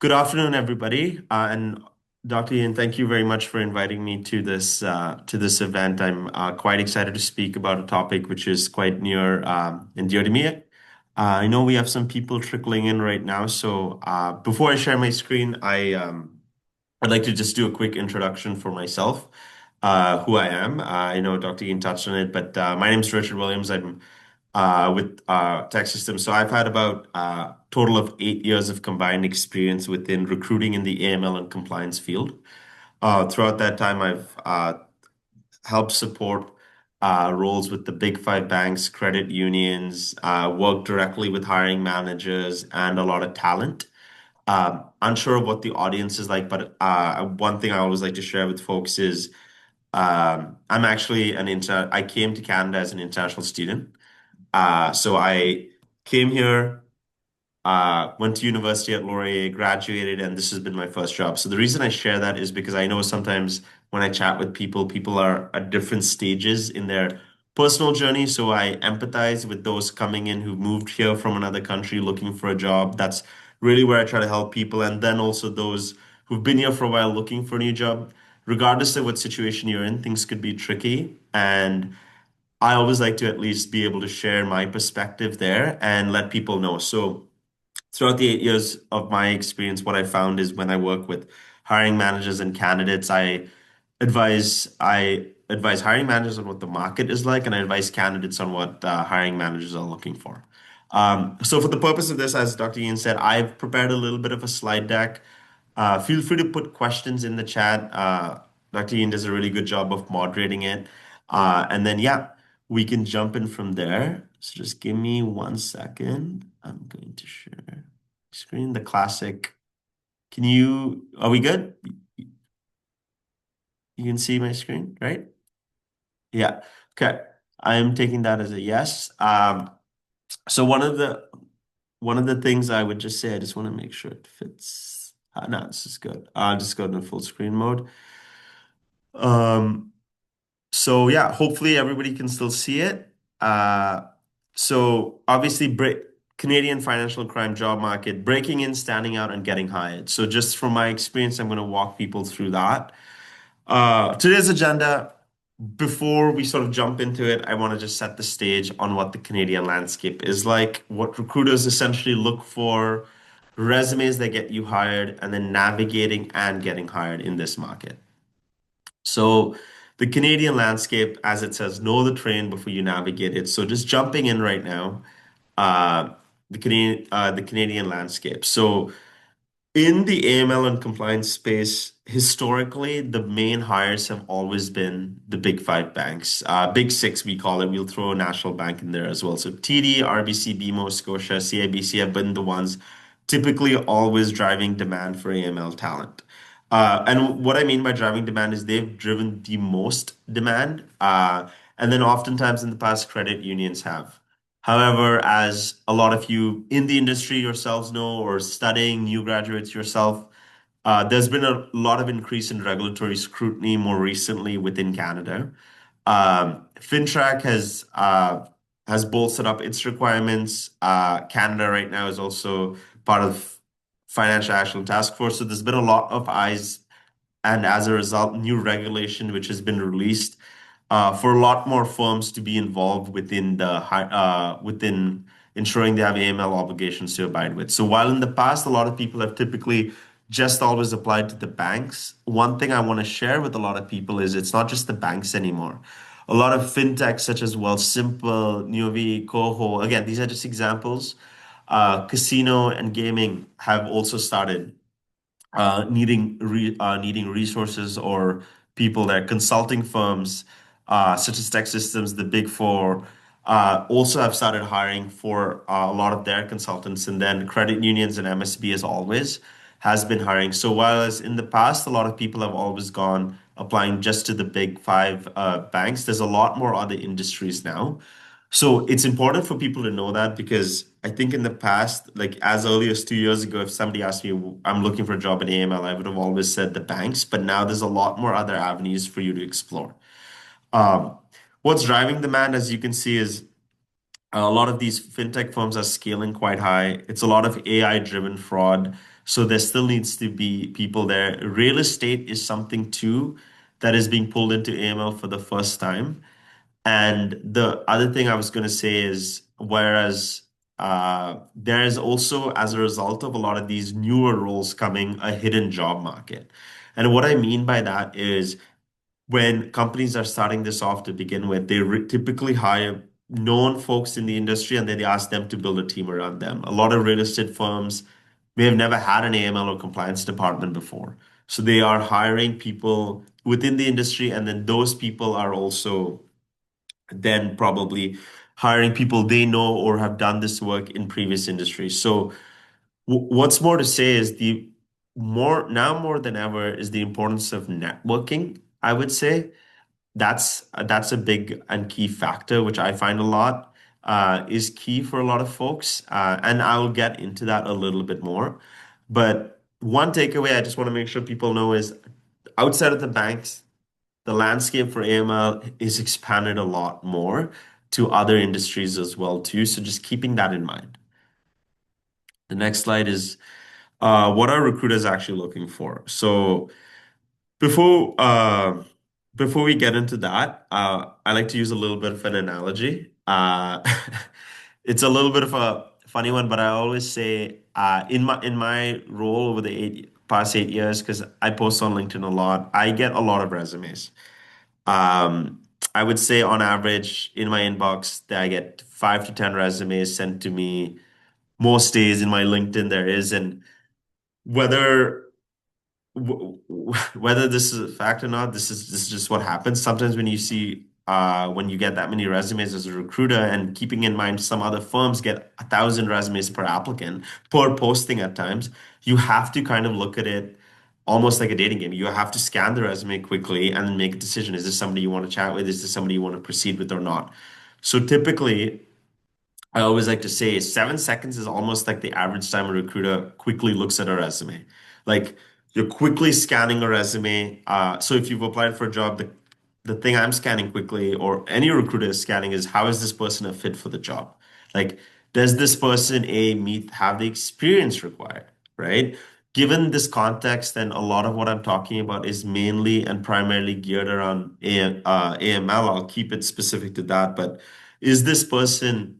Good afternoon, everybody. And Dr. Ian, thank you very much for inviting me to this event. I'm quite excited to speak about a topic which is quite near and dear to me. I know we have some people trickling in right now, so before I share my screen, I'd like to just do a quick introduction for myself, who I am. I know Dr. Ian touched on it, but my name is Richard Williams. I'm with Tech Systems. So I've had about total of 8 years of combined experience within recruiting in the AML and compliance field. Throughout that time, I've helped support roles with the big five banks, credit unions, worked directly with hiring managers and a lot of talent. Unsure of what the audience is like, but one thing I always like to share with folks is I'm actually I came to Canada as an international student. So I came here, went to university at Laurier, graduated, and this has been my first job. So the reason I share that is because I know sometimes when I chat with people, people are at different stages in their personal journey. So I empathize with those coming in who've moved here from another country looking for a job. That's really where I try to help people. And then also those who've been here for a while looking for a new job. Regardless of what situation you're in, things could be tricky. And I always like to at least be able to share my perspective there and let people know. So, throughout the 8 years of my experience, what I found is when I work with hiring managers and candidates, I advise hiring managers on what the market is like, and I advise candidates on what hiring managers are looking for. So, for the purpose of this, as Dr. Ian said, I've prepared a little bit of a slide deck. Feel free to put questions in the chat. Dr. Ian does a really good job of moderating it. And then, yeah, we can jump in from there. So just give me 1 second. I'm going to share screen, the classic. Are we good? You can see my screen, right? Yeah. Okay. I am taking that as a yes. So one of the things I would just say, I just want to make sure it fits. No, this is good. I'll just go to full screen mode. Um, So yeah, hopefully everybody can still see it. So obviously, Canadian financial crime job market, breaking in, standing out, and getting hired. So just from my experience, I'm going to walk people through that. Today's agenda, before we sort of jump into it, I want to just set the stage on what the Canadian landscape is like, what recruiters essentially look for, resumes that get you hired, and then navigating and getting hired in this market. So the Canadian landscape, as it says, know the terrain before you navigate it. So just jumping in right now, uh, the Canadian landscape. So in the AML and compliance space, historically, the main hires have always been the big five banks. Big six, we call it. We'll throw a national bank in there as well. So TD, RBC, BMO, Scotia, CIBC have been the ones typically always driving demand for AML talent. And what I mean by driving demand is they've driven the most demand. And then oftentimes in the past, credit unions have. However, as a lot of you in the industry yourselves know, or studying new graduates yourself, there's been a lot of increase in regulatory scrutiny more recently within Canada. FinTrack has bolstered up its requirements. Canada right now is also part of Financial Action Task Force, so there's been a lot of eyes, and as a result, new regulation which has been released for a lot more firms to be involved within ensuring they have AML obligations to abide with. So while in the past a lot of people have typically just always applied to the banks, one thing I want to share with a lot of people is it's not just the banks anymore. A lot of fintechs such as Wealthsimple, Nuovi, Coho, again, these are just examples. Casino and gaming have also started needing resources or people that consulting firms such as Tech Systems, the Big Four, also have started hiring for a lot of their consultants, and then credit unions and MSB as always has been hiring. So whereas in the past a lot of people have always gone applying just to the big five banks, there's a lot more other industries now. So it's important for people to know that because I think in the past, like as early as 2 years ago, if somebody asked me, I'm looking for a job in AML, I would have always said the banks, but now there's a lot more other avenues for you to explore. Um, what's driving demand, as you can see, is a lot of these fintech firms are scaling quite high. It's a lot of AI driven fraud. So there still needs to be people there. Real estate is something too that is being pulled into AML for the first time. And the other thing I was going to say is, whereas there is also, as a result of a lot of these newer roles coming, a hidden job market. And what I mean by that is when companies are starting this off to begin with, they typically hire known folks in the industry and then they ask them to build a team around them. A lot of real estate firms may have never had an AML or compliance department before. So they are hiring people within the industry, and then those people are also then probably hiring people they know or have done this work in previous industries. So what's more to say is the more than ever is the importance of networking, I would say. That's a big and key factor, which I find a lot is key for a lot of folks. And I will get into that a little bit more. But one takeaway I just want to make sure people know is outside of the banks, the landscape for AML is expanded a lot more to other industries as well too. So just keeping that in mind. The next slide is what are recruiters actually looking for? So before before we get into that, I like to use a little bit of an analogy. It's a little bit of a funny one, but I always say in my role over the past 8 years, because I post on LinkedIn a lot, I get a lot of resumes. Um, I would say on average in my inbox that I get 5 to 10 resumes sent to me most days. In my LinkedIn there is, and whether whether this is a fact or not, this is just what happens. Sometimes when you see when you get that many resumes as a recruiter, and keeping in mind some other firms get 1,000 resumes per applicant per posting at times, you have to kind of look at it almost like a dating game. You have to scan the resume quickly and then make a decision. Is this somebody you want to chat with? Is this somebody you want to proceed with or not? So typically I always like to say 7 seconds is almost like the average time a recruiter quickly looks at a resume. Like you're quickly scanning a resume. So if you've applied for a job, the thing I'm scanning quickly, or any recruiter is scanning, is how is this person a fit for the job? Like, does this person have the experience required, right? Given this context, and a lot of what I'm talking about is mainly and primarily geared around AML. I'll keep it specific to that, but is this person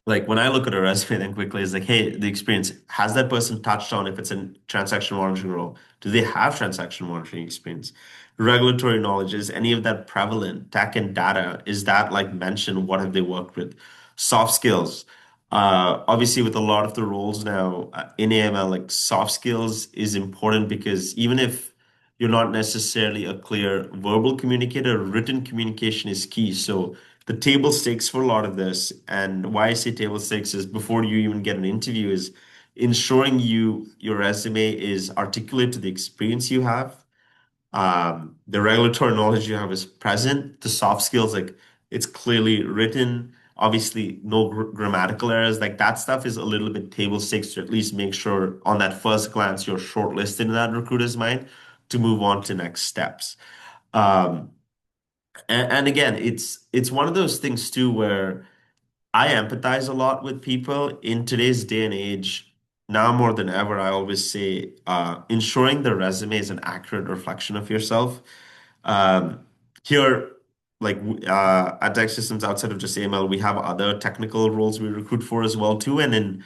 like when I look at a resume, then quickly it's like, hey, the experience, has that person touched on if it's a transaction monitoring role? Do they have transaction monitoring experience? Regulatory knowledge, is any of that prevalent? Tech and data, is that like mentioned? What have they worked with? Soft skills. Obviously, with a lot of the roles now in AML, like soft skills is important because even if you're not necessarily a clear verbal communicator, written communication is key. So the table stakes for a lot of this, and why I say table stakes is before you even get an interview, is ensuring your resume is articulate to the experience you have, the regulatory knowledge you have is present, the soft skills, like it's clearly written, obviously no grammatical errors, like that stuff is a little bit table stakes to at least make sure on that first glance you're shortlisted in that recruiter's mind to move on to next steps. Um, and again, it's one of those things too where I empathize a lot with people in today's day and age. Now more than ever, I always say ensuring the resume is an accurate reflection of yourself. Um, Here, like at Tech Systems, outside of just AML, we have other technical roles we recruit for as well too. And in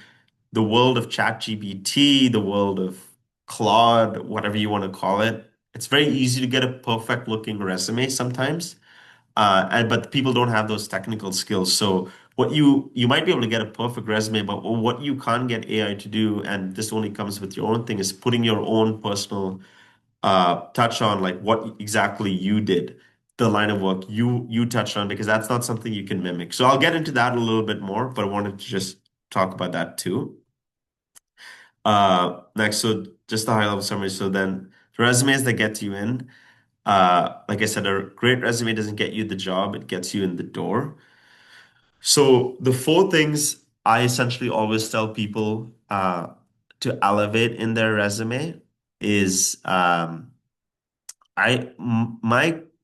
the world of ChatGPT, the world of Claude, whatever you want to call it, it's very easy to get a perfect looking resume sometimes. And but people don't have those technical skills. So what you might be able to get a perfect resume, but what you can't get AI to do, and this only comes with your own thing, is putting your own personal touch on like what exactly you did, the line of work you touched on, because that's not something you can mimic. So I'll get into that a little bit more, but I wanted to just talk about that too. Next, so just the high level summary. So then the resumes that get you in, like I said, a great resume doesn't get you the job, it gets you in the door. So the four things I essentially always tell people to elevate in their resume is my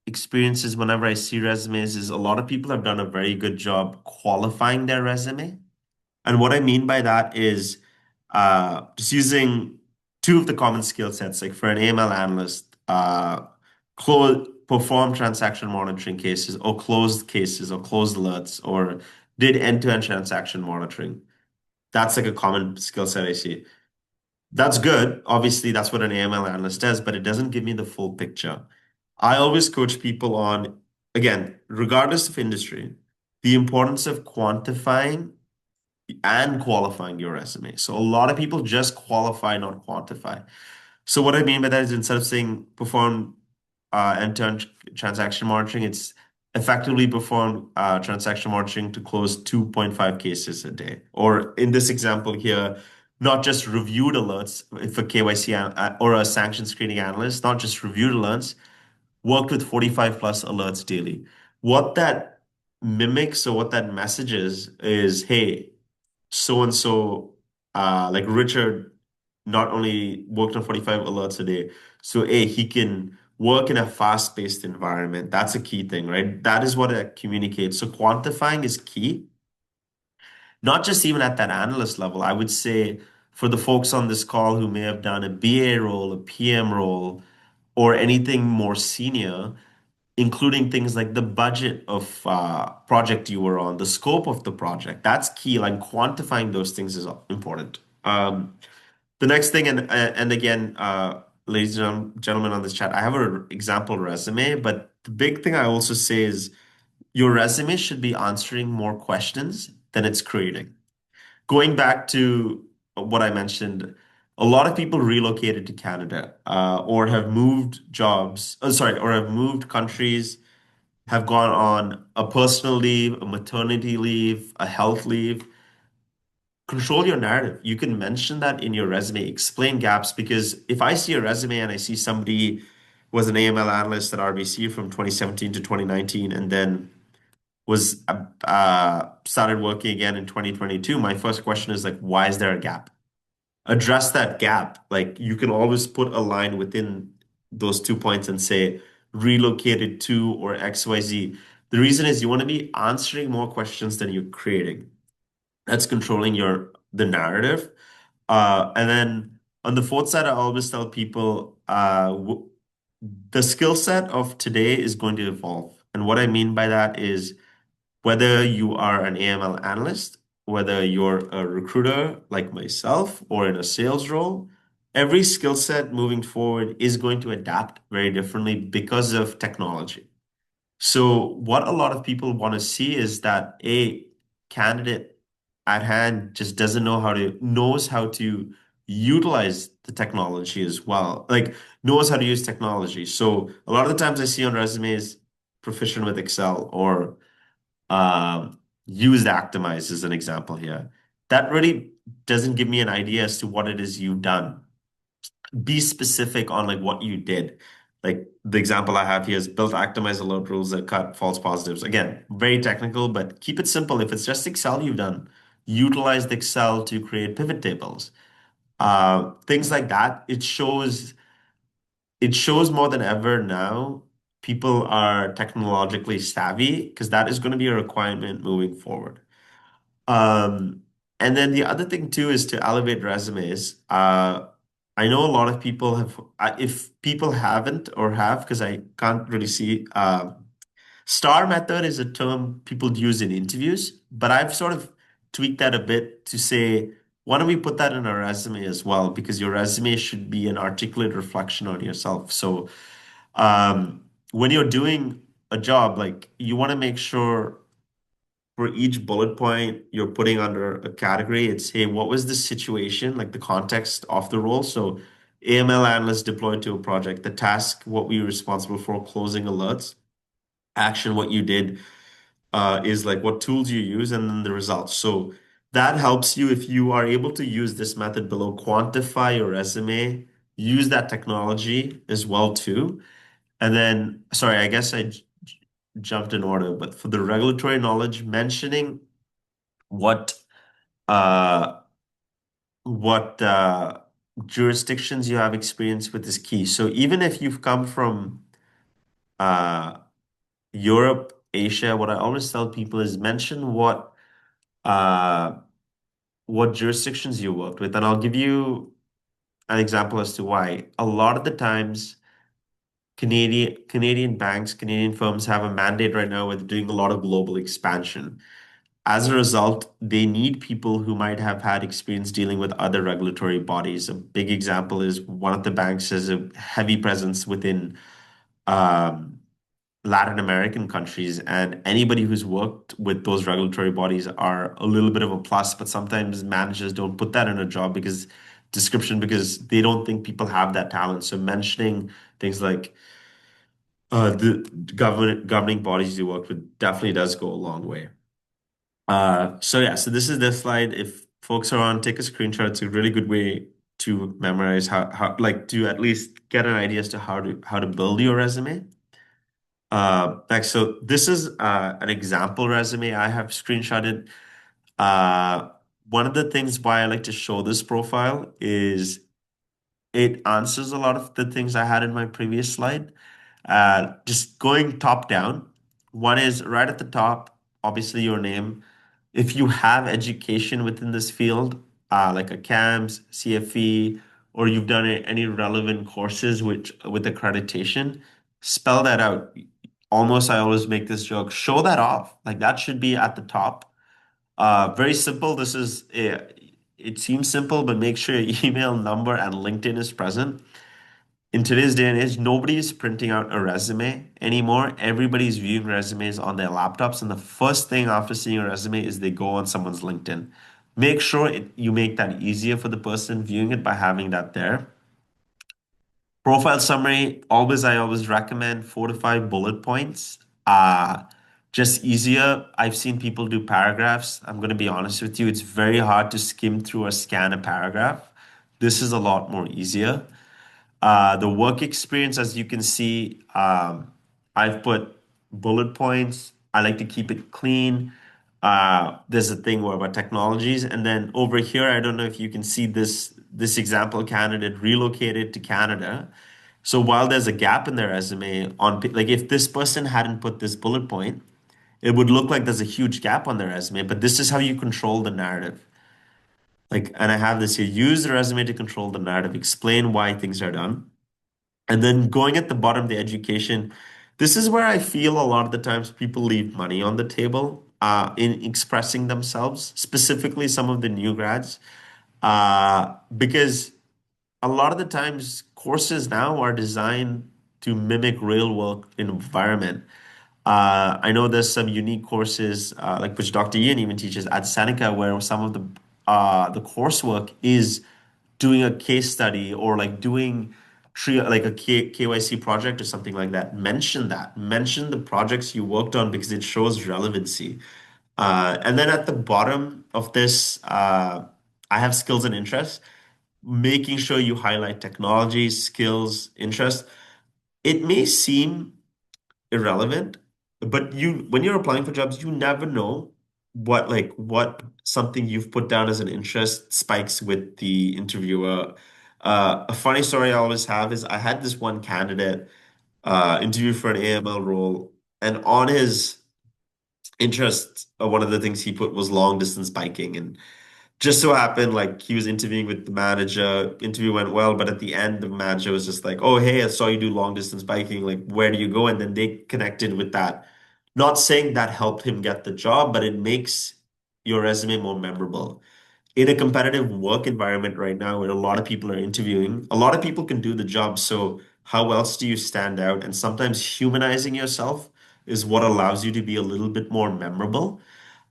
experiences whenever I see resumes is a lot of people have done a very good job qualifying their resume. And what I mean by that is just using two of the common skill sets, like for an AML analyst, perform transaction monitoring cases or closed cases or closed alerts or did end-to-end transaction monitoring. That's like a common skill set I see. That's good. Obviously, that's what an AML analyst does, but it doesn't give me the full picture. I always coach people on, again, regardless of industry, the importance of quantifying and qualifying your resume. So a lot of people just qualify, not quantify. So what I mean by that is instead of saying perform end-to-end transaction monitoring, it's effectively perform transaction monitoring to close 2.5 cases a day. Or in this example here, not just reviewed alerts for KYC or a sanction screening analyst, not just reviewed alerts, worked with 45 plus alerts daily. What that mimics or what that message is, hey, so and so, like Richard, not only worked on 45 alerts a day, so A, he can work in a fast-paced environment. That's a key thing, right? That is what it communicates. So quantifying is key, not just even at that analyst level. I would say for the folks on this call who may have done a BA role, a PM role, or anything more senior, including things like the budget of project you were on, the scope of the project. That's key. Like quantifying those things is important. The next thing, and again, ladies and gentlemen on this chat, I have an example resume, but the big thing I also say is your resume should be answering more questions than it's creating. Going back to what I mentioned, a lot of people relocated to Canada or have moved jobs, sorry, or have moved countries, have gone on a personal leave, a maternity leave, a health leave. Control your narrative. You can mention that in your resume, explain gaps, because if I see a resume and I see somebody was an AML analyst at RBC from 2017 to 2019 and then was started working again in 2022, my first question is like, why is there a gap? Address that gap. Like you can always put a line within those 2 points and say relocated to or XYZ. The reason is you want to be answering more questions than you're creating. That's controlling the narrative. And then on the fourth side, I always tell people the skill set of today is going to evolve. And what I mean by that is whether you are an AML analyst, whether you're a recruiter like myself or in a sales role, every skill set moving forward is going to adapt very differently because of technology. So what a lot of people want to see is that a candidate at hand just doesn't know knows how to utilize the technology as well. Like knows how to use technology. So a lot of the times I see on resumes proficient with Excel or used Actimize as an example here. That really doesn't give me an idea as to what it is you've done. Be specific on like what you did. Like the example I have here is built Actimize alert rules that cut false positives. Again, very technical, but keep it simple. If it's just Excel you've done, utilize the Excel to create pivot tables. Things like that. It shows more than ever now people are technologically savvy because that is going to be a requirement moving forward. Um, and then the other thing too is to elevate resumes. I know a lot of people have, if people haven't or have, because I can't really see, star method is a term people use in interviews, but I've sort of tweaked that a bit to say, why don't we put that in a resume as well? Because your resume should be an articulate reflection on yourself. So when you're doing a job, like you want to make sure for each bullet point you're putting under a category, it's hey, what was the situation, like the context of the role? So AML analyst deployed to a project, the task, what were you responsible for, closing alerts, action, what you did is like what tools you use, and then the results. So that helps you if you are able to use this method below, quantify your resume, use that technology as well too. And then, sorry, I guess jumped in order, but for the regulatory knowledge, mentioning what uh, what jurisdictions you have experience with is key. So even if you've come from uh, Europe, Asia, what I always tell people is mention uh, what jurisdictions you worked with, and I'll give you an example as to why. A lot of the times, Canadian banks, Canadian firms have a mandate right now with doing a lot of global expansion. As a result, they need people who might have had experience dealing with other regulatory bodies. A big example is one of the banks has a heavy presence within um, Latin American countries, and anybody who's worked with those regulatory bodies are a little bit of a plus, but sometimes managers don't put that in a job because description because they don't think people have that talent. So mentioning things like the governing bodies you work with definitely does go a long way. So yeah, so this is the slide. If folks are on, take a screenshot. It's a really good way to memorize how like to at least get an idea as to how to build your resume. Next, so this is an example resume I have screenshotted. Uh, One of the things why I like to show this profile is it answers a lot of the things I had in my previous slide. Just going top down. One is right at the top, obviously your name. If you have education within this field, like a CAMS, CFE, or you've done any relevant courses with accreditation, spell that out. Almost, I always make this joke, show that off. Like that should be at the top. Very simple. It seems simple, but make sure your email, number, and LinkedIn is present. In today's day and age, nobody is printing out a resume anymore. Everybody's viewing resumes on their laptops, and the first thing after seeing a resume is they go on someone's LinkedIn. Make sure you make that easier for the person viewing it by having that there. Profile summary, I always recommend 4 to 5 bullet points. Just easier. I've seen people do paragraphs. I'm going to be honest with you, it's very hard to skim through or scan a paragraph. This is a lot more easier. The work experience, as you can see, I've put bullet points. I like to keep it clean. There's a thing where about technologies, and then over here, I don't know if you can see this example candidate relocated to Canada. So while there's a gap in their resume like if this person hadn't put this bullet point, it would look like there's a huge gap on their resume. But this is how you control the narrative. Like, and I have this here: use the resume to control the narrative, explain why things are done. And then going at the bottom, the education, this is where I feel a lot of the times people leave money on the table in expressing themselves, specifically some of the new grads, because a lot of the times courses now are designed to mimic real work environment. I know there's some unique courses like which Dr. Ian even teaches at Seneca, where some of the coursework is doing a case study or like doing like a KYC project or something like that. Mention that. Mention the projects you worked on because it shows relevancy. And then at the bottom of this, I have skills and interests, making sure you highlight technology, skills, interests. It may seem irrelevant, but when you're applying for jobs, you never know what something you've put down as an interest spikes with the interviewer. A funny story I always have is I had this one candidate interview for an AML role, and on his interest, one of the things he put was long distance biking, and just so happened like he was interviewing with the manager, interview went well, but at the end the manager was just like, oh hey, I saw you do long distance biking, like where do you go? And then they connected with that. Not saying that helped him get the job, but it makes your resume more memorable in a competitive work environment right now where a lot of people are interviewing. A lot of people can do the job, so how else do you stand out? And sometimes humanizing yourself is what allows you to be a little bit more memorable.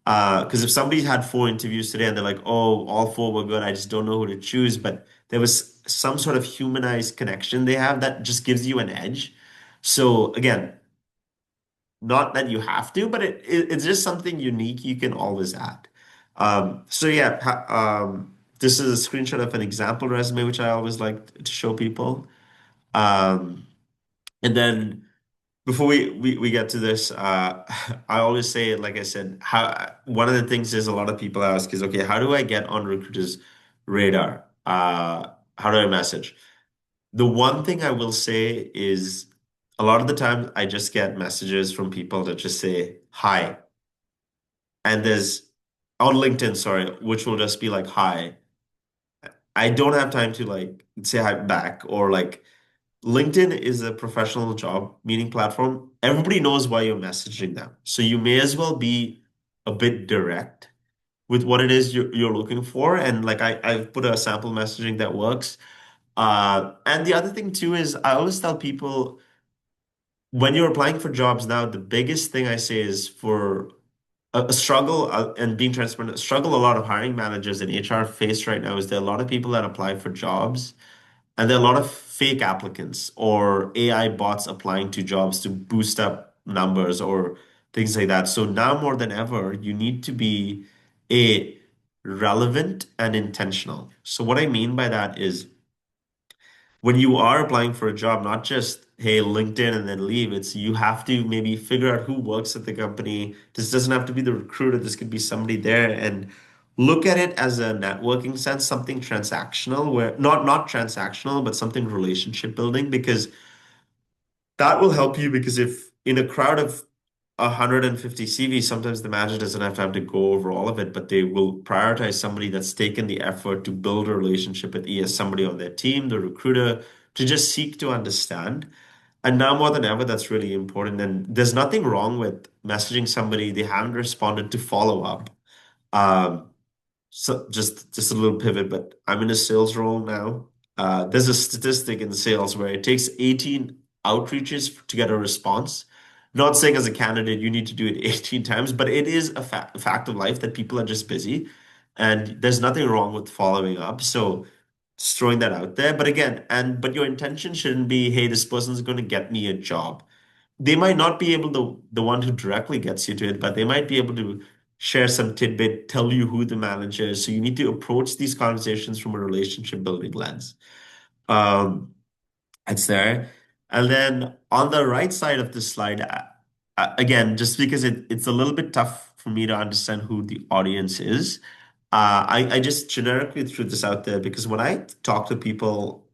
Because if somebody had 4 interviews today and they're like, oh, all 4 were good, I just don't know who to choose, but there was some sort of humanized connection they have that just gives you an edge. So again, not that you have to, but it's just something unique you can always add. So yeah, this is a screenshot of an example resume, which I always like to show people. Um, and then before we get to this, I always say, like I said, how one of the things is a lot of people ask is, okay, how do I get on recruiters' radar? How do I message? The one thing I will say is a lot of the time I just get messages from people that just say hi. And there's on LinkedIn, sorry, which will just be like hi. I don't have time to like say hi back or like LinkedIn is a professional job meeting platform. Everybody knows why you're messaging them. So you may as well be a bit direct with what it is you're looking for. And like I've put a sample messaging that works. And the other thing too is I always tell people when you're applying for jobs now, the biggest thing I say is for a struggle and being transparent, a struggle a lot of hiring managers and HR face right now is there are a lot of people that apply for jobs and there are a lot of fake applicants or AI bots applying to jobs to boost up numbers or things like that. So now more than ever, you need to be a relevant and intentional. So what I mean by that is when you are applying for a job, not just, hey, LinkedIn and then leave, it's you have to maybe figure out who works at the company. This doesn't have to be the recruiter, this could be somebody there and look at it as a networking sense, something transactional where not transactional, but something relationship building because that will help you because if in a crowd of 150 CVs, sometimes the manager doesn't have time to go over all of it, but they will prioritize somebody that's taken the effort to build a relationship with either somebody on their team, the recruiter, to just seek to understand. And now more than ever, that's really important. And there's nothing wrong with messaging somebody, they haven't responded to follow up. Um, so just a little pivot, but I'm in a sales role now. There's a statistic in sales where it takes 18 outreaches to get a response. Not saying as a candidate you need to do it 18 times, but it is a fact of life that people are just busy, and there's nothing wrong with following up. So just throwing that out there. But again, but your intention shouldn't be, hey, this person's going to get me a job. They might not be able to the one who directly gets you to it, but they might be able to share some tidbit, tell you who the manager is. So you need to approach these conversations from a relationship building lens. Um, it's there. And then on the right side of the slide, again, just because it's a little bit tough for me to understand who the audience is, I just generically threw this out there because when I talk to people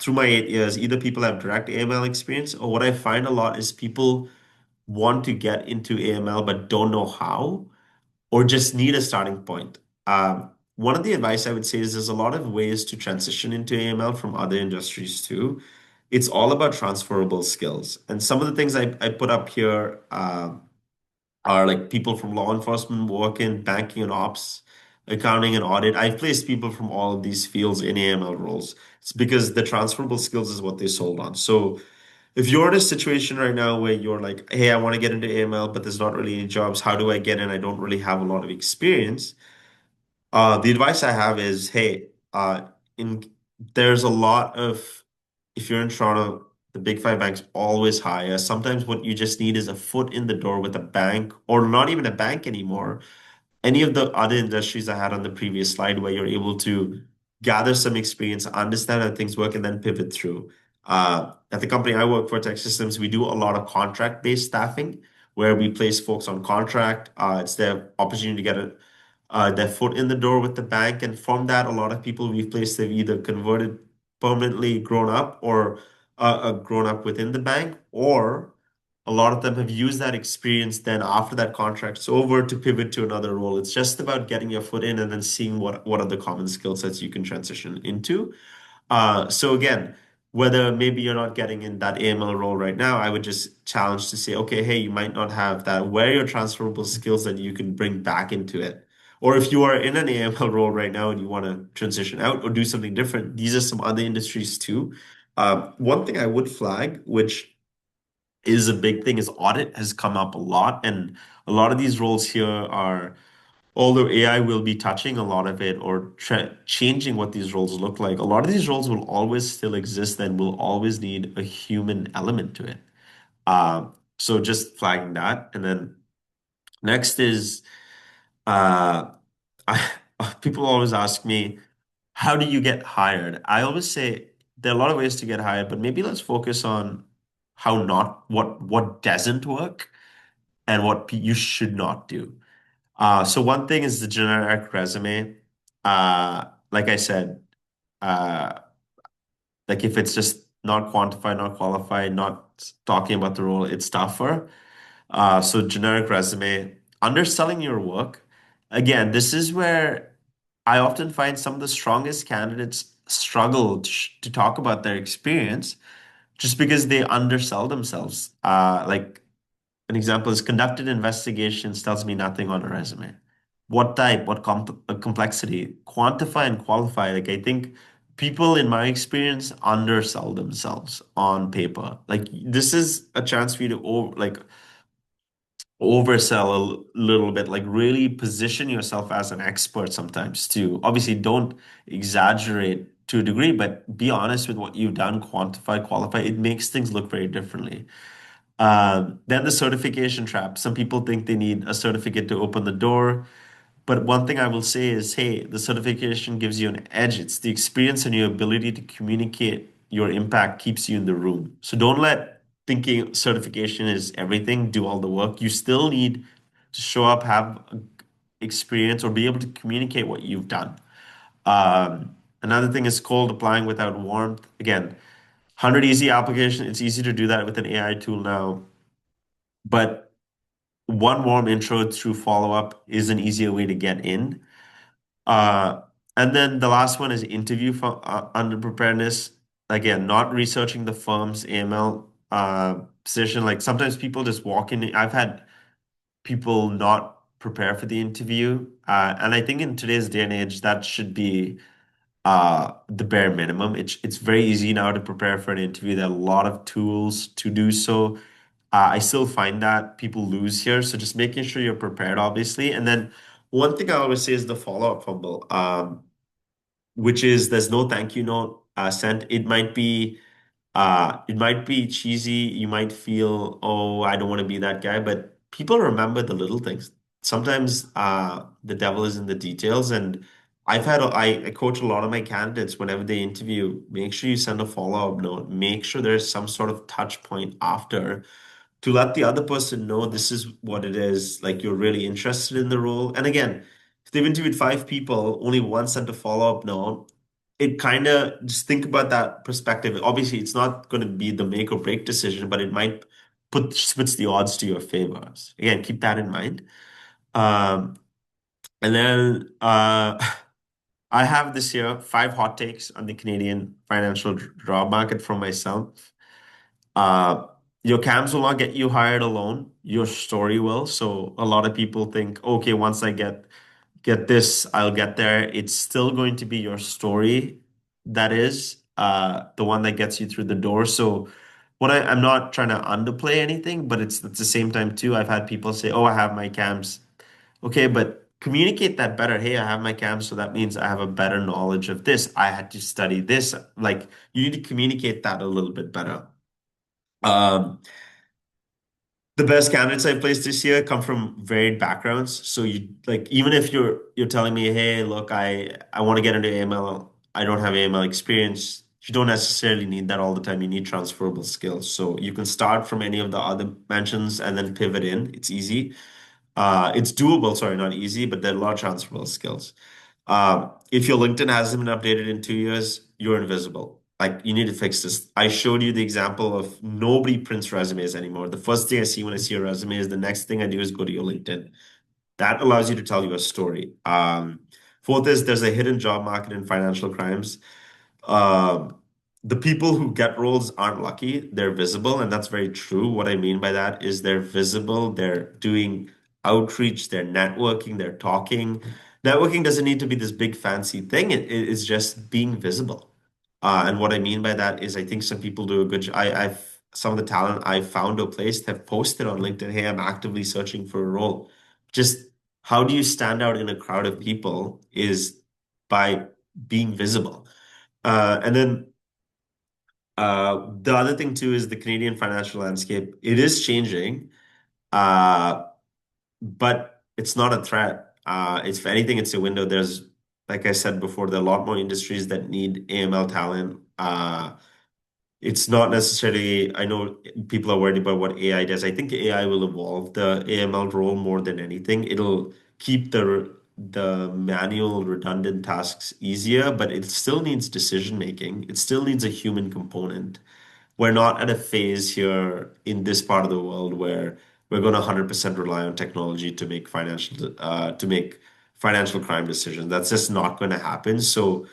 through my 8 years, either people have direct AML experience or what I find a lot is people want to get into AML but don't know how or just need a starting point. One of the advice I would say is there's a lot of ways to transition into AML from other industries too. It's all about transferable skills. And some of the things I put up here are like people from law enforcement work in banking and ops, accounting and audit. I've placed people from all of these fields in AML roles. It's because the transferable skills is what they sold on. So if you're in a situation right now where you're like, hey, I want to get into AML, but there's not really any jobs, how do I get in? I don't really have a lot of experience. The advice I have is, hey, in there's a lot of if you're in Toronto, the big five banks always hire. Sometimes what you just need is a foot in the door with a bank, or not even a bank anymore, any of the other industries I had on the previous slide where you're able to gather some experience, understand how things work, and then pivot through. At the company I work for, Tech Systems, we do a lot of contract-based staffing where we place folks on contract. It's their opportunity to get their foot in the door with the bank. And from that, a lot of people we've placed, they've either converted permanently grown up or grown up within the bank, or a lot of them have used that experience then after that contract's over to pivot to another role. It's just about getting your foot in and then seeing what are the common skill sets you can transition into. So again, whether maybe you're not getting in that AML role right now, I would just challenge to say, okay, hey, you might not have that. Where are your transferable skills that you can bring back into it? Or if you are in an AML role right now and you want to transition out or do something different, these are some other industries too. One thing I would flag, which is a big thing, is audit has come up a lot. And a lot of these roles here are, although AI will be touching a lot of it or changing what these roles look like, a lot of these roles will always still exist and will always need a human element to it. So just flagging that. And then next is uh, I, people always ask me, how do you get hired? I always say there are a lot of ways to get hired, but maybe let's focus on how not what doesn't work and what you should not do. So one thing is the generic resume. Like I said, uh, like if it's just not quantified, not qualified, not talking about the role, it's tougher. So generic resume, underselling your work. Again, this is where I often find some of the strongest candidates struggle to talk about their experience just because they undersell themselves. Like an example is conducted investigations tells me nothing on a resume. What type, what complexity, quantify and qualify. Like I think people in my experience undersell themselves on paper. Like this is a chance for you to oversell a little bit, like really position yourself as an expert sometimes too. Obviously, don't exaggerate to a degree, but be honest with what you've done, quantify, qualify. It makes things look very differently. Then the certification trap. Some people think they need a certificate to open the door. But one thing I will say is, hey, the certification gives you an edge. It's the experience and your ability to communicate your impact keeps you in the room. So don't let thinking certification is everything, do all the work. You still need to show up, have experience, or be able to communicate what you've done. Another thing is cold applying without warmth. Again, 100 easy application. It's easy to do that with an AI tool now. But one warm intro through follow up is an easier way to get in. Uh, and then the last one is interview for under preparedness. Again, not researching the firm's AML position. Like sometimes people just walk in. I've had people not prepare for the interview, and I think in today's day and age, that should be the bare minimum. It's very easy now to prepare for an interview. There are a lot of tools to do so. I still find that people lose here. So just making sure you're prepared, obviously. And then one thing I always say is the follow-up fumble, which is there's no thank you note sent. It might be cheesy. You might feel, oh, I don't want to be that guy, but people remember the little things. Sometimes the devil is in the details. And I coach a lot of my candidates whenever they interview, make sure you send a follow-up note. Make sure there's some sort of touch point after to let the other person know this is what it is, like you're really interested in the role. And again, if they've interviewed five people, only one sent a follow-up note, it kind of just think about that perspective. Obviously, it's not going to be the make or break decision, but it might put switch the odds to your favor. Again, keep that in mind. Um, and then I have this year five hot takes on the Canadian financial job market from myself. Uh, your cams will not get you hired alone. Your story will. So a lot of people think, okay, once I get this, I'll get there. It's still going to be your story that is the one that gets you through the door. So I'm not trying to underplay anything, but it's at the same time too, I've had people say, oh, I have my cams. Okay, but communicate that better. Hey, I have my cams, so that means I have a better knowledge of this. I had to study this. Like you need to communicate that a little bit better. Um, the best candidates I've placed this year come from varied backgrounds. So you like even if you're telling me, hey, look, I want to get into AML, I don't have AML experience. You don't necessarily need that all the time. You need transferable skills. So you can start from any of the other mentions and then pivot in. It's easy. It's doable, sorry, not easy, but there are a lot of transferable skills. If your LinkedIn hasn't been updated in 2 years, you're invisible. Like you need to fix this. I showed you the example of nobody prints resumes anymore. The first thing I see when I see a resume is the next thing I do is go to your LinkedIn. That allows you to tell your story. Fourth is there's a hidden job market in financial crimes. Um, the people who get roles aren't lucky, they're visible, and that's very true. What I mean by that is they're visible, they're doing outreach, they're networking, they're talking. Networking doesn't need to be this big fancy thing, it is just being visible. And what I mean by that is I think some people do a good job. I've some of the talent I've found or placed have posted on LinkedIn, hey, I'm actively searching for a role. Just how do you stand out in a crowd of people is by being visible. And then the other thing too is the Canadian financial landscape. It is changing, uh, but it's not a threat. It's if anything, it's a window. There's, like I said before, there are a lot more industries that need AML talent. It's not necessarily, I know people are worried about what AI does. I think AI will evolve the AML role more than anything. It'll keep the manual redundant tasks easier, but it still needs decision making. It still needs a human component. We're not at a phase here in this part of the world where we're going to 100% rely on technology to make financial crime decisions. That's just not going to happen. So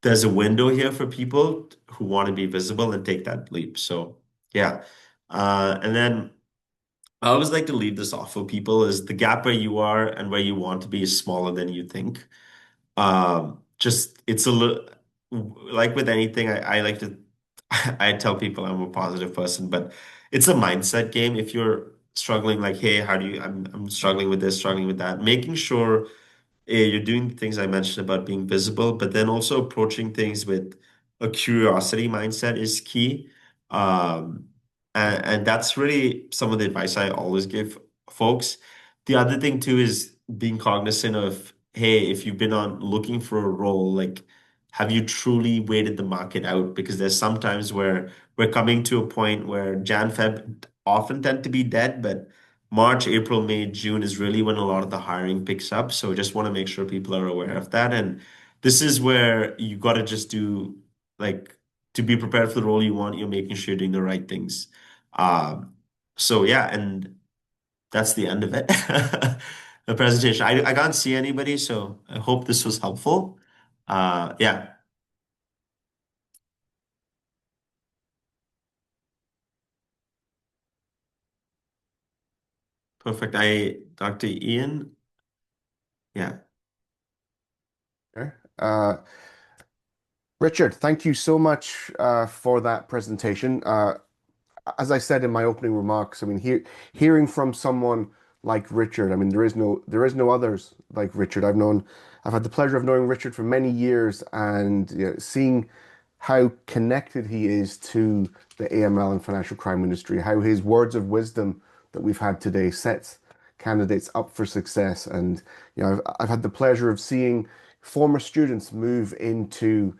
there's a window here for people who want to be visible and take that leap. So yeah. And then I always like to leave this off for people is the gap where you are and where you want to be is smaller than you think. Just it's a little like with anything, I like to I tell people I'm a positive person, but it's a mindset game. If you're struggling, like, hey, how do you I'm struggling with this, struggling with that, making sure you're doing the things I mentioned about being visible, but then also approaching things with a curiosity mindset is key. Um, and that's really some of the advice I always give folks. The other thing too is being cognizant of, hey, if you've been on looking for a role, like, have you truly waited the market out? Because there's sometimes where we're coming to a point where Jan, Feb often tend to be dead, but March, April, May, June is really when a lot of the hiring picks up. So just want to make sure people are aware of that. And this is where you got to just do like to be prepared for the role you want, you're making sure you're doing the right things. Um, so yeah, and that's the end of it. The presentation. I can't see anybody, so I hope this was helpful. Yeah, perfect. Dr. Ian, yeah. Okay. Richard, thank you so much for that presentation. As I said in my opening remarks, I mean, hearing from someone like Richard, I mean, there is no others like Richard. I've had the pleasure of knowing Richard for many years, and seeing how connected he is to the AML and financial crime industry, how his words of wisdom that we've had today sets candidates up for success. And I've had the pleasure of seeing former students move into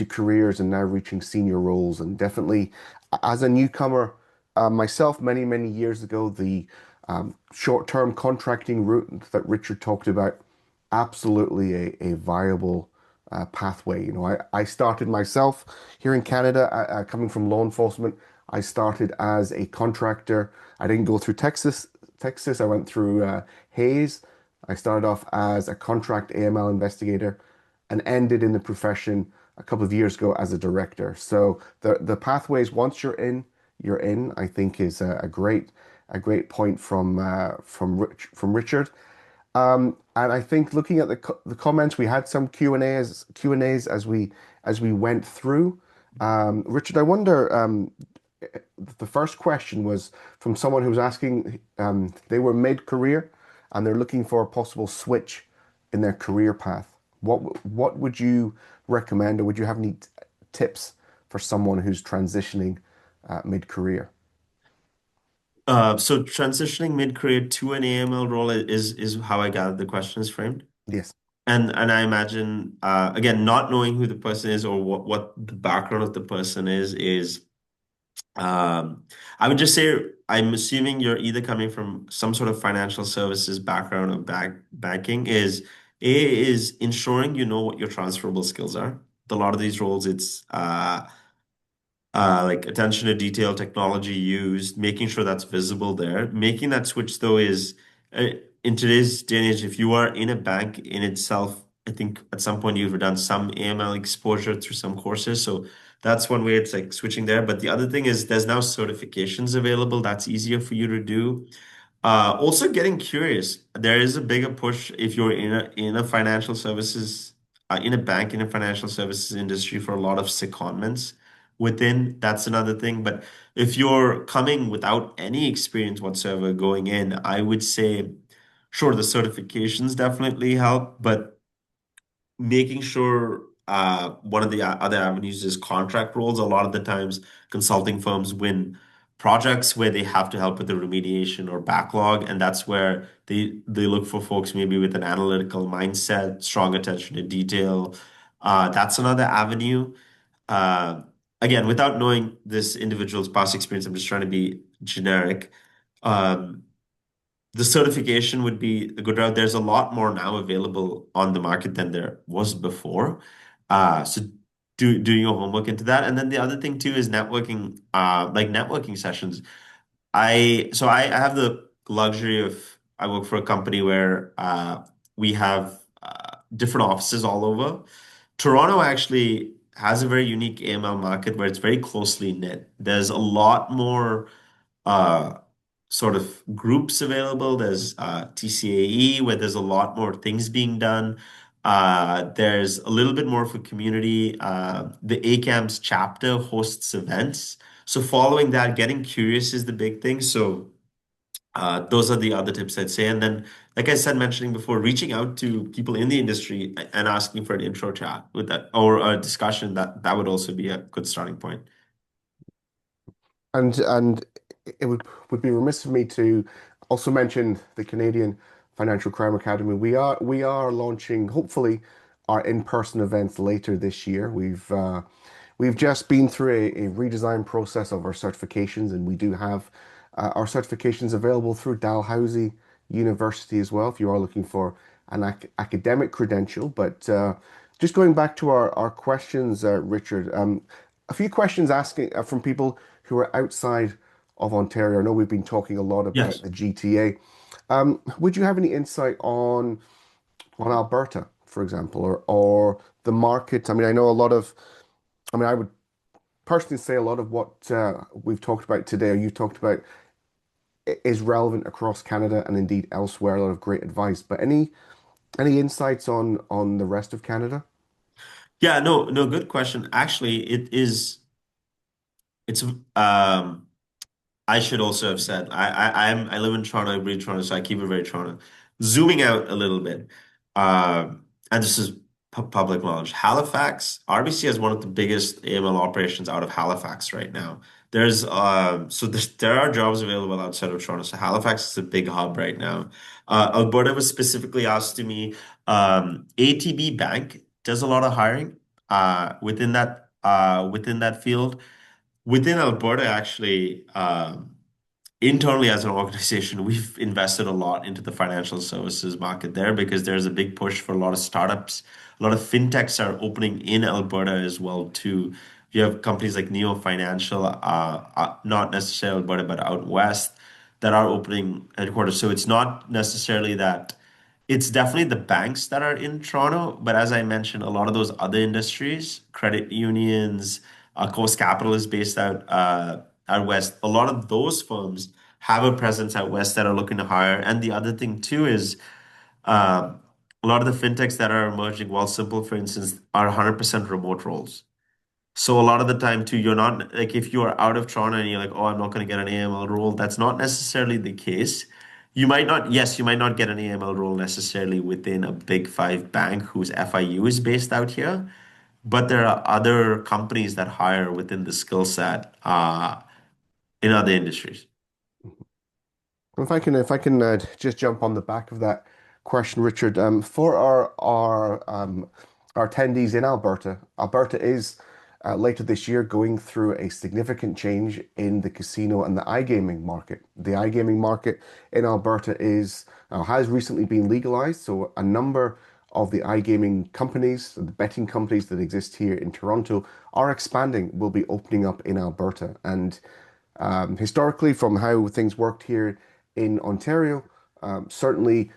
careers and now reaching senior roles. And definitely, as a newcomer myself, many years ago, the short-term contracting route that Richard talked about, absolutely a viable pathway. I started myself here in Canada, coming from law enforcement. I started as a contractor. I didn't go through Texas. I went through Hayes. I started off as a contract AML investigator and ended in the profession a couple of years ago as a director. So the pathways, once you're in, I think is a great point from Richard. And I think looking at the comments, we had some Q&As as we went through. Richard, I wonder, the first question was from someone who was asking, they were mid-career and they're looking for a possible switch in their career path. What would you recommend, or would you have any tips for someone who's transitioning mid-career? So transitioning mid-career to an AML role is how I gathered the question is framed. Yes. And I imagine again, not knowing who the person is or what the background of the person is I would just say I'm assuming you're either coming from some sort of financial services background or banking is ensuring you know what your transferable skills are. A lot of these roles, it's like attention to detail, technology used, making sure that's visible there. Making that switch though is uh, in today's day and age, if you are in a bank in itself, I think at some point you've done some AML exposure through some courses. So that's one way it's like switching there. But the other thing is there's now certifications available. That's easier for you to do. Also getting curious. There is a bigger push if you're in a financial services, in a bank, in a financial services industry for a lot of secondments within. That's another thing. But if you're coming without any experience whatsoever going in, I would say, sure, the certifications definitely help, but making sure one of the other avenues is contract roles. A lot of the times, consulting firms win projects where they have to help with the remediation or backlog, and that's where they look for folks maybe with an analytical mindset, strong attention to detail. That's another avenue. Uh, Again, without knowing this individual's past experience, I'm just trying to be generic. Um, the certification would be a good route. There's a lot more now available on the market than there was before. So doing your homework into that. And then the other thing too is networking, like networking sessions. I have the luxury of I work for a company where we have different offices all over. Toronto actually has a very unique AML market where it's very closely knit. There's a lot more uh, sort of groups available. There's TCAE, where there's a lot more things being done. There's a little bit more of a community. The ACAMS chapter hosts events. So following that, getting curious is the big thing. So those are the other tips I'd say. And then, like I said, mentioning before, reaching out to people in the industry and asking for an intro chat with that or a discussion, that would also be a good starting point. And it would be remiss of me to also mention the Canadian Financial Crime Academy. We are launching hopefully our in-person events later this year. We've just been through a redesign process of our certifications, and we do have our certifications available through Dalhousie University as well if you are looking for an academic credential. But just going back to our questions, Richard, a few questions asking from people who are outside of Ontario. I know we've been talking a lot about Yes. the GTA. Would you have any insight on Alberta, for example, or the market? I mean, I know a lot of. I mean, I would personally say a lot of what we've talked about today, or you've talked about, is relevant across Canada and indeed elsewhere. A lot of great advice. But any insights on the rest of Canada? Yeah, no, no, good question. Actually, it's I should also have said I live in Toronto, I breathe Toronto, so I keep it very Toronto. Zooming out a little bit, and this is public knowledge. Halifax, RBC has one of the biggest AML operations out of Halifax right now. There are jobs available outside of Toronto. So Halifax is a big hub right now. Alberta was specifically asked to me. ATB Bank does a lot of hiring within that field. Within Alberta, actually, internally as an organization, we've invested a lot into the financial services market there because there's a big push for a lot of startups. A lot of fintechs are opening in Alberta as well too. You have companies like Neo Financial, not necessarily Alberta, but out west, that are opening headquarters. So it's not necessarily that it's definitely the banks that are in Toronto, but as I mentioned, a lot of those other industries, credit unions, Coast Capital is based out west. A lot of those firms have a presence out west that are looking to hire. And the other thing too is uh, a lot of the fintechs that are emerging, well, Simple, for instance, are 100% remote roles. So a lot of the time too, you're not like if you are out of Toronto and you're like, oh, I'm not going to get an AML role. That's not necessarily the case. You might not, yes, you might not get an AML role necessarily within a big five bank whose FIU is based out here, but there are other companies that hire within the skill set in other industries. If I can just jump on the back of that question, Richard, for our attendees in Alberta, Alberta is later this year going through a significant change in the casino and the iGaming market. The iGaming market in Alberta has recently been legalized, so a number of the iGaming companies, the betting companies that exist here in Toronto, are expanding, will be opening up in Alberta, and historically, from how things worked here in Ontario, certainly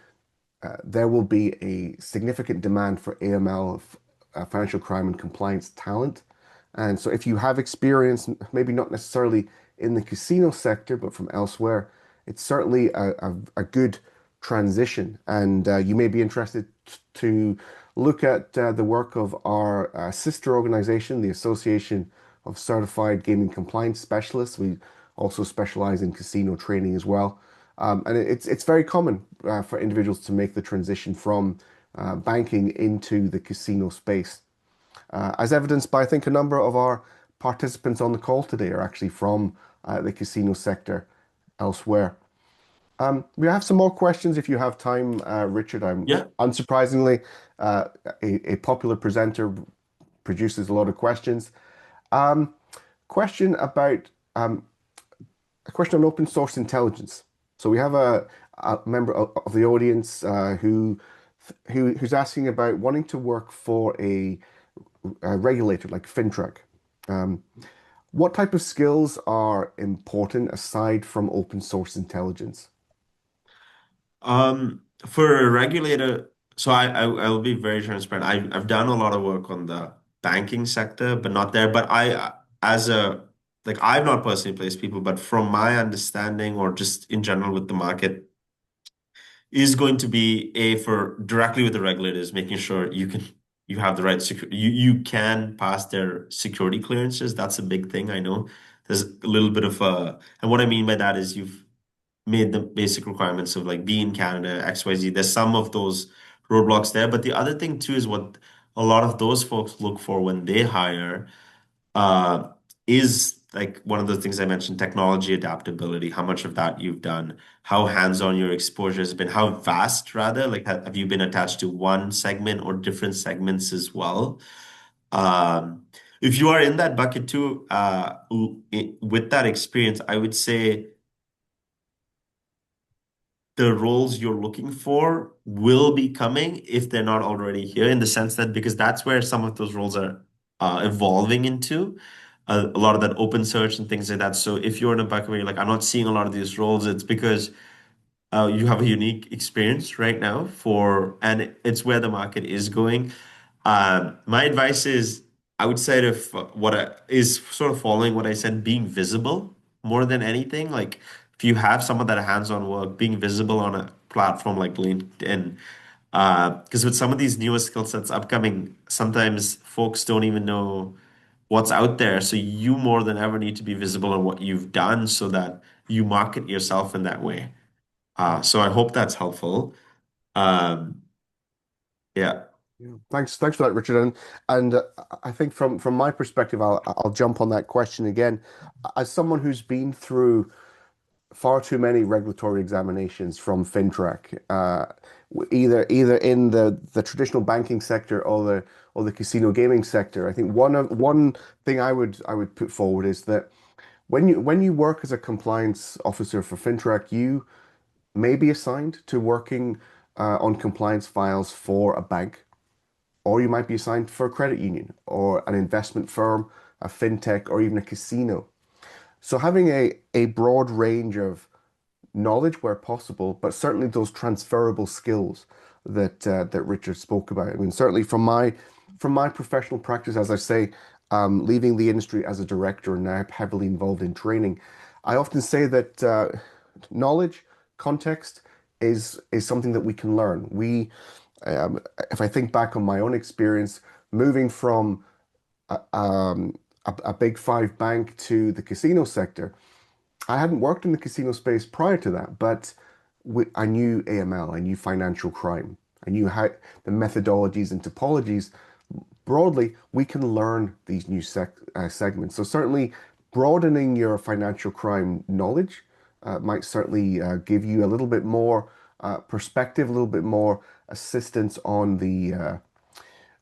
there will be a significant demand for AML, financial crime and compliance talent. And so, if you have experience, maybe not necessarily in the casino sector, but from elsewhere, it's certainly a good transition. And you may be interested to look at the work of our sister organization, the Association of Certified Gaming Compliance Specialists. We also specialize in casino training as well. And it's very common for individuals to make the transition from banking into the casino space. As evidenced by, I think, a number of our participants on the call today are actually from the casino sector elsewhere. We have some more questions if you have time, Richard. I'm Yeah. unsurprisingly uh, a popular presenter produces a lot of questions. Um, question about a question on open source intelligence. So we have a member of the audience who's asking about wanting to work for a regulator like fintech. Um, what type of skills are important aside from open source intelligence? For a regulator. So I'll be very transparent. I've done a lot of work on the banking sector, but not there. But as a like, I've not personally placed people, but from my understanding or just in general with the market, is going to be a for directly with the regulators, making sure you have the right security. You can pass their security clearances. That's a big thing. I know there's a little bit of and what I mean by that is you've made the basic requirements of like be in Canada, XYZ. There's some of those roadblocks there. But the other thing too is what a lot of those folks look for when they hire uh, is like one of the things I mentioned, technology adaptability, how much of that you've done, how hands-on your exposure has been, how vast rather, like have you been attached to one segment or different segments as well? Um, if you are in that bucket too, with that experience, I would say the roles you're looking for will be coming if they're not already here, in the sense that because that's where some of those roles are evolving into a lot of that open search and things like that. So if you're in a bucket where you're like, I'm not seeing a lot of these roles, it's because you have a unique experience right now and it's where the market is going. My advice is, I would say if is sort of following what I said, being visible more than anything. Like if you have some of that hands-on work, being visible on a platform like LinkedIn, because with some of these newer skill sets upcoming, sometimes folks don't even know what's out there. So you more than ever need to be visible on what you've done so that you market yourself in that way. So I hope that's helpful. Um, yeah. Yeah. Thanks for that, Richard. And I think from my perspective, I'll jump on that question again. As someone who's been through far too many regulatory examinations from fintech, either in the traditional banking sector or the casino gaming sector. I think one thing I would put forward is that when you work as a compliance officer for fintech, you may be assigned to working on compliance files for a bank, or you might be assigned for a credit union or an investment firm, a fintech, or even a casino. So having a broad range of knowledge where possible, but certainly those transferable skills that Richard spoke about. I mean, certainly from my professional practice, as I say, leaving the industry as a director and now heavily involved in training, I often say that knowledge, context is something that we can learn. If I think back on my own experience, moving from a big five bank to the casino sector, I hadn't worked in the casino space prior to that, but I knew AML, I knew financial crime, I knew how the methodologies and topologies. Broadly, we can learn these new segments. So certainly, broadening your financial crime knowledge might certainly give you a little bit more perspective, a little bit more assistance on the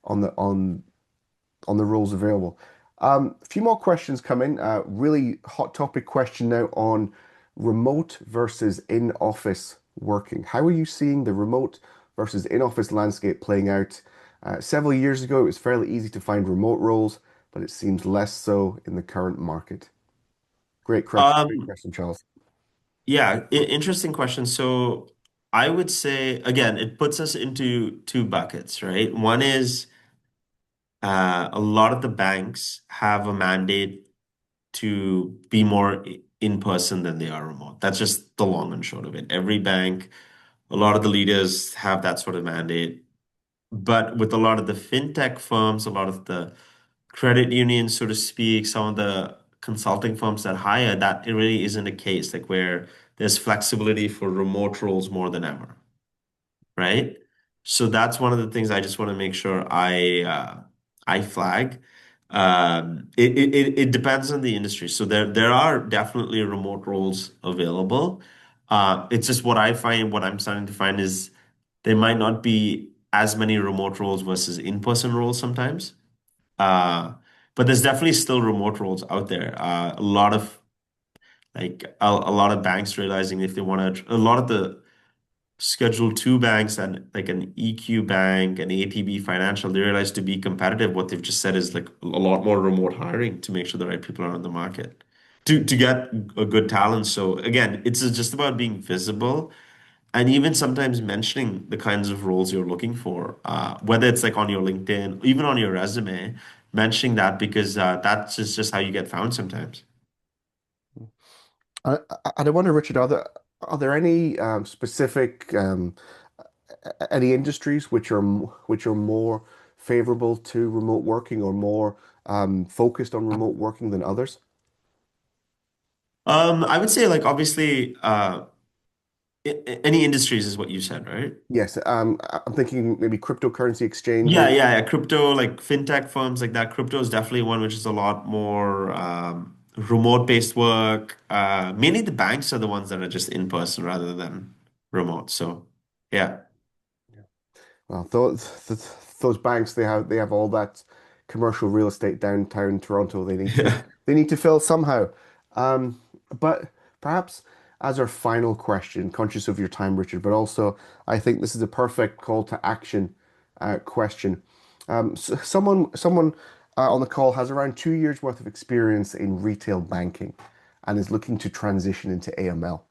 on the rules available. A few more questions come in. Really hot topic question now on remote versus in-office working. How are you seeing the remote versus in-office landscape playing out? Several years ago, it was fairly easy to find remote roles, but it seems less so in the current market. Great Um, question, Charles. Yeah, interesting question. So I would say, again, it puts us into two buckets, right? One is a lot of the banks have a mandate to be more in person than they are remote. That's just the long and short of it. Every bank, a lot of the leaders have that sort of mandate. But with a lot of the fintech firms, a lot of the credit unions, so to speak, some of the consulting firms that hire, that it really isn't a case, like where there's flexibility for remote roles more than ever, right? So that's one of the things I just want to make sure I flag. It depends on the industry. So there are definitely remote roles available. It's just what I find, what I'm starting to find is there might not be as many remote roles versus in-person roles sometimes. Uh, but there's definitely still remote roles out there. A lot of a lot of banks realizing if they want to, a lot of the Schedule two banks and like an EQ Bank and ATB Financial, they realize to be competitive, what they've just said is like a lot more remote hiring to make sure the right people are on the market to get a good talent. So again, it's just about being visible And even sometimes mentioning the kinds of roles you're looking for, whether it's like on your LinkedIn, even on your resume, mentioning that because that's just how you get found sometimes. And I wonder, Richard, are there any specific any industries which are more favorable to remote working or more focused on remote working than others? I would say like obviously any industries is what you said, right? Yes, I'm thinking maybe cryptocurrency Yeah, exchanges. yeah, yeah. Crypto, like fintech firms like that. Crypto is definitely one which is a lot more remote-based work. Mainly the banks are the ones that are just in person rather than remote. So, yeah. Well, those banks they have all that commercial real estate downtown Toronto. Yeah. They need to fill somehow. But perhaps as our final question, conscious of your time, Richard, but also I think this is a perfect call to action question. Someone on the call has around 2 years worth of experience in retail banking and is looking to transition into AML.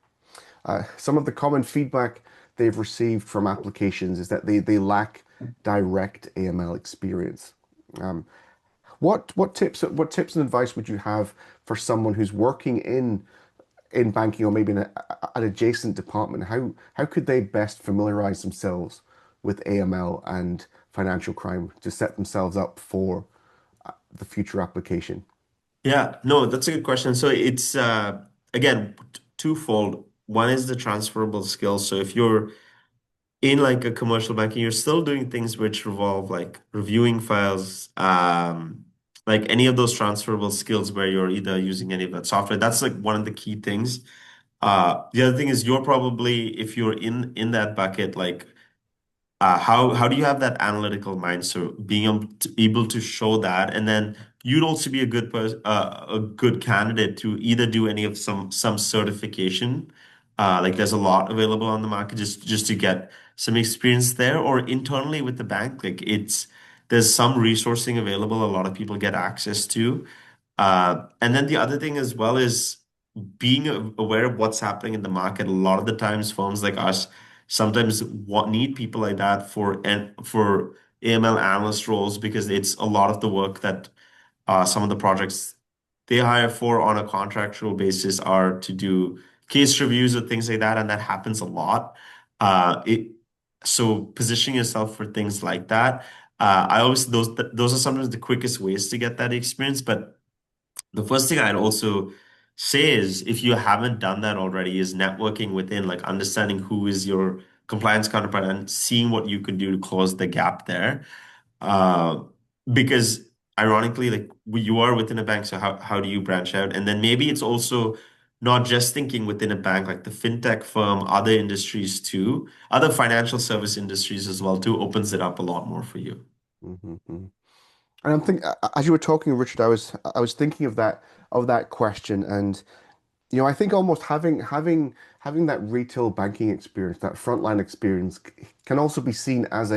Some of the common feedback they've received from applications is that they lack direct AML experience. Um, what tips and advice would you have for someone who's working in banking or maybe in an adjacent department? How could they best familiarize themselves with AML and financial crime to set themselves up for the future application? Yeah, no, that's a good question. So it's again twofold. One is the transferable skills. So if you're in like a commercial banking, you're still doing things which revolve like reviewing files, like any of those transferable skills where you're either using any of that software. That's like one of the key things. The other thing is you're probably, if you're in that bucket, like how do you have that analytical mind? So being able to show that, and then you'd also be a a good candidate to either do any of some certification. Like there's a lot available on the market just to get some experience there, or internally with the bank. Like there's some resourcing available. A lot of people get access to. And then the other thing as well is being aware of what's happening in the market. A lot of the times, firms like us sometimes need people like that for AML analyst roles because it's a lot of the work that some of the projects they hire for on a contractual basis are to do case reviews or things like that, and that happens a lot. It so positioning yourself for things like that. I always those are sometimes the quickest ways to get that experience, but the first thing I'd also say is if you haven't done that already, is networking within, like understanding who is your compliance counterpart and seeing what you could do to close the gap there. Uh, because ironically, like you are within a bank, so how do you branch out? And then maybe it's also not just thinking within a bank, like the fintech firm, other industries too, other financial service industries as well too, opens it up a lot more for you. Mm-hmm. And I'm thinking, as you were talking, Richard, I was thinking of that question, and you know, I think almost having that retail banking experience, that frontline experience, can also be seen as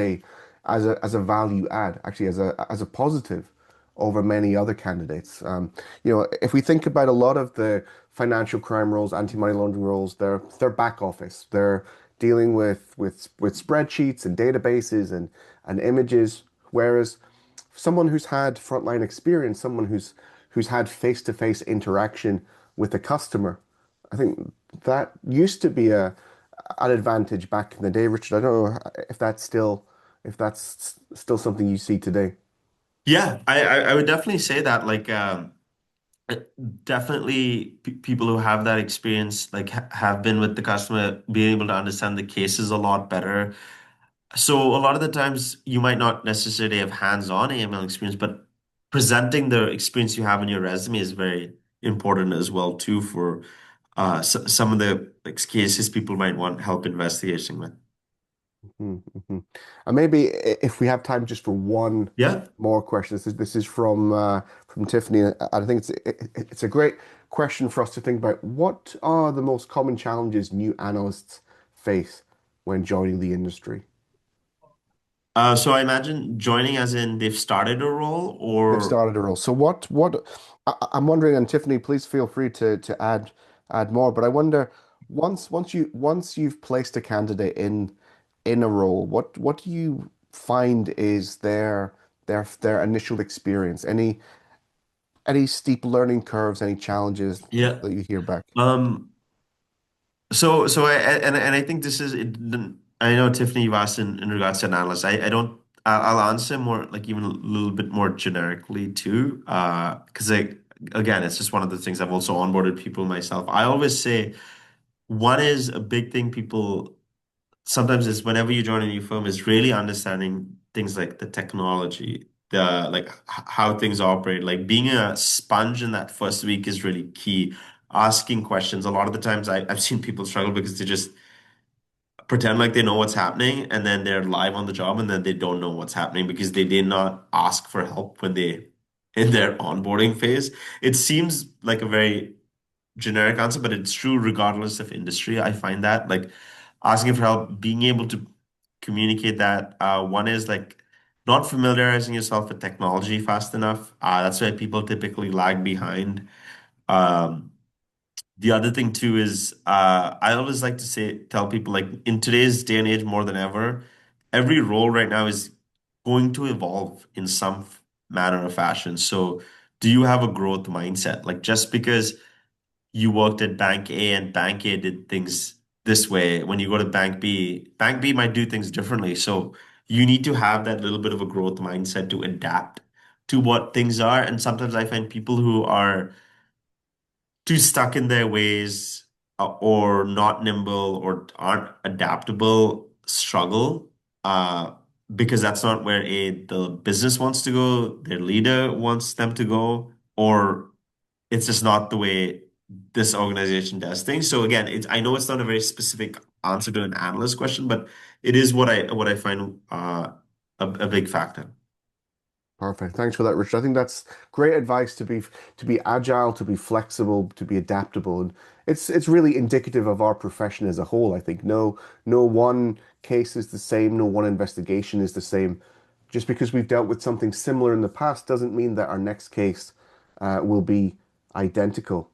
as a value add, actually as a positive over many other candidates. You know, if we think about a lot of the financial crime roles, anti-money laundering roles, they're back office. They're dealing with spreadsheets and databases and images, whereas someone who's had frontline experience, someone who's had face-to-face interaction with a customer, I think that used to be an advantage back in the day, Richard. I don't know if that's still something you see today. Yeah, I would definitely say that like Uh, definitely, people who have that experience, like have been with the customer, being able to understand the cases a lot better. So a lot of the times, you might not necessarily have hands-on AML experience, but presenting the experience you have in your resume is very important as well too for some of the like cases people might want help investigating with. Mm-hmm. And maybe if we have time just for one Yeah. more question, this is from Tiffany. And I think it's a great question for us to think about. What are the most common challenges new analysts face when joining the industry? So I imagine joining as in they've started a role They've or started a role. So I'm wondering, and Tiffany, please feel free to add more. But I wonder once you've placed a candidate in a role, what do you find is their initial experience? Any steep learning curves, any challenges Yeah. that you hear back? Um, and I think this is it. I know Tiffany, you've asked in regards to analysts. I don't. I'll answer more like even a little bit more generically too. Because again, it's just one of the things I've also onboarded people myself. I always say one is a big thing people sometimes is whenever you join a new firm is really understanding things like the technology, the like how things operate. Like being a sponge in that first week is really key. Asking questions. A lot of the times I've seen people struggle because they just pretend like they know what's happening and then they're live on the job and then they don't know what's happening because they did not ask for help when they in their onboarding phase. It seems like a very generic answer, but it's true regardless of industry. I find that like asking for help, being able to communicate that. One is like not familiarizing yourself with technology fast enough. That's why people typically lag behind. Um, the other thing too is I always like to tell people like in today's day and age more than ever, every role right now is going to evolve in some manner or fashion. So do you have a growth mindset? Like just because you worked at Bank A and Bank A did things this way. When you go to Bank B might do things differently. So you need to have that little bit of a growth mindset to adapt to what things are. And sometimes I find people who are too stuck in their ways or not nimble or aren't adaptable struggle because that's not where the business wants to go, their leader wants them to go, or it's just not the way this organization does things. So again, I know it's not a very specific answer to an analyst question, but it is what I find a big factor. Perfect. Thanks for that, Richard. I think that's great advice to be agile, to be flexible, to be adaptable, and it's really indicative of our profession as a whole. I think no one case is the same, no one investigation is the same. Just because we've dealt with something similar in the past doesn't mean that our next case will be identical.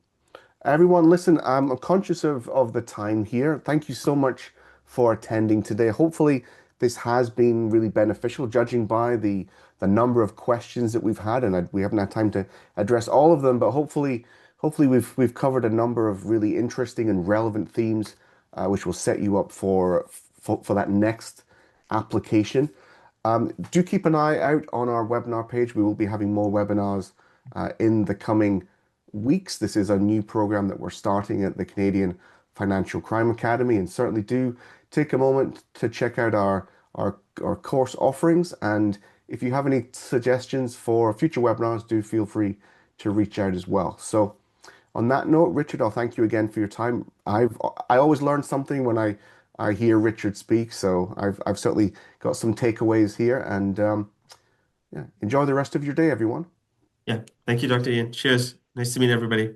Everyone, listen, I'm conscious of the time here. Thank you so much for attending today. Hopefully, this has been really beneficial, judging by the number of questions that we've had, and we haven't had time to address all of them, but hopefully we've covered a number of really interesting and relevant themes, which will set you up for that next application. Do keep an eye out on our webinar page. We will be having more webinars in the coming weeks. This is a new program that we're starting at the Canadian Financial Crime Academy, and certainly do take a moment to check out our course offerings. And if you have any suggestions for future webinars, do feel free to reach out as well. So on that note, Richard, I'll thank you again for your time. I always learn something when I hear Richard speak, so I've certainly got some takeaways here. And yeah, enjoy the rest of your day, everyone. Yeah. Thank you, Dr. Ian. Cheers. Nice to meet everybody.